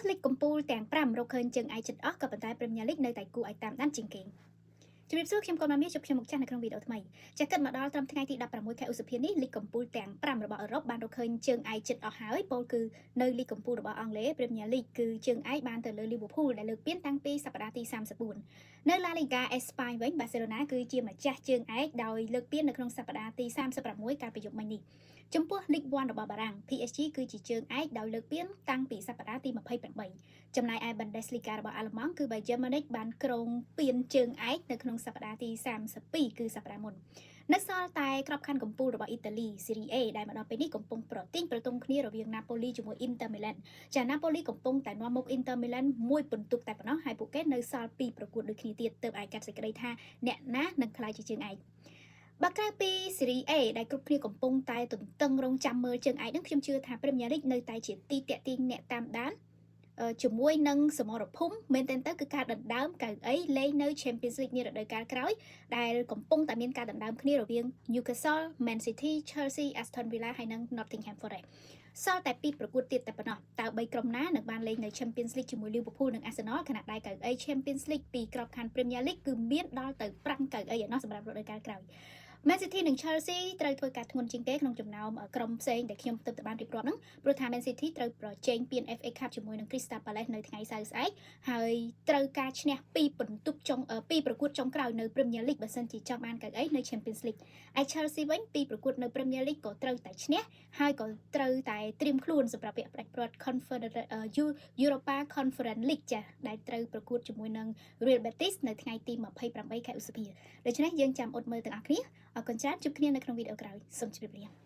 លីកកំពូលទាំង5រកឃើញជើងឯកចិត្តអស់ក៏ប៉ុន្តែ Premier League នៅតែគួរឲ្យតាមដានជាងគេជំរាបសួរខ្ញុំកូនម៉ាមីជួបខ្ញុំមកចាស់នៅក្នុងវីដេអូថ្មីចាស់គិតមកដល់ត្រឹមថ្ងៃទី16ខែឧសភានេះលីកកំពូលទាំង5របស់អឺរ៉ុបបានរកឃើញជើងឯកចិត្តអស់ហើយពោលគឺនៅលីកកំពូលរបស់អង់គ្លេស Premier League គឺជើងឯកបានទៅលើ Liverpool ដែលលើកពានតាំងពីសប្តាហ៍ទី34នៅ La Liga អេស្ប៉ាញវិញ Barcelona គឺជាម្ចាស់ជើងឯកដោយលើកពាននៅក្នុងសប្តាហ៍ទី36កាលពីយប់មិញនេះចំពោះ League 1 របស់បារាំង PSG គឺជាជើងឯកដោយលើកពានតាំងពីសប្តាហ៍ទី28ចំណែកឯ Bundesliga របស់អាល្លឺម៉ង់គឺ Bayern Munich បានក្រុងពានជើងឯកនៅក្នុងសប្តាហ៍ទី32គឺសប្តាហ៍មុននៅសល់តែក្របខ័ណ្ឌកំពូលរបស់អ៊ីតាលី Serie A ដែលមកដល់ពេលនេះកំពុងប្រទង់គ្នារវាង Napoli ជាមួយ Inter Milan ចា Napoli កំពុងតែនាំមុខ Inter Milan មួយពិន្ទុតែប៉ុណ្ណោះហើយពួកគេនៅសល់2ប្រកួតដូចគ្នាទៀតទើបអាចកាត់សេចក្តីថាអ្នកណានឹងក្លាយជាជើងឯកបើក្រៅពី Serie A ដែលគ្រប់គ្នាកំពុងតែទន្ទឹងរង់ចាំមើលជើងឯកនឹងខ្ញុំជឿថា Premier League នៅតែជាទីតាក់ទាញអ្នកតាមដានជាមួយនឹងសមរភូមិមែនទែនទៅគឺការដណ្ដើមកៅអីលេងនៅ Champions League នារដូវកាលក្រោយដែលកំពុងតែមានការដណ្ដើមគ្នារវាង Newcastle, Man City, Chelsea, Aston Villa ហើយនិង Nottingham Forest សល់តែ2ប្រកួតទៀតតែប៉ុណ្ណោះតើ3ក្រុមណានឹងបានលេងនៅ Champions League ជាមួយ Liverpool និង Arsenal ខណៈដែលកៅអី Champions League ពីក្របខ័ណ្ឌ Premier League គឺមានដល់ទៅ5កៅអីឯណោះសម្រាប់រដូវកាលក្រោយMan City និង Chelsea ត្រូវធ្វើការធ្ងន់ជាងគេក្នុងចំណោមក្រុមផ្សេងដែលខ្ញុំទើបតែបានរៀបរាប់ហ្នឹងព្រោះថា Man City ត្រូវប្រជែងពាន FA Cup ជាមួយនឹង Crystal Palace នៅថ្ងៃសៅរ៍ស្អែកហើយត្រូវការឈ្នះ2ប្រកួតចុងក្រោយនៅ Premier League បើសិនជាចង់បានកៅអីនៅ Champions League ឯ Chelsea វិញ2ប្រកួតនៅ Premier League ក៏ត្រូវតែឈ្នះហើយក៏ត្រូវតែត្រៀមខ្លួនសម្រាប់ពាក់ផ្ដាច់ព្រាត់ Europa Conference League ចាដែលត្រូវប្រកួតជាមួយនឹង Real Betis នៅថ្ងៃទី28ខែឧសភាដូច្នេះយើងចាំអត់មើលទាំងអស់គ្នាអរគុណច្រើនជួបគ្នានៅក្នុងវីដេអូក្រោយសូមជម្រាបលា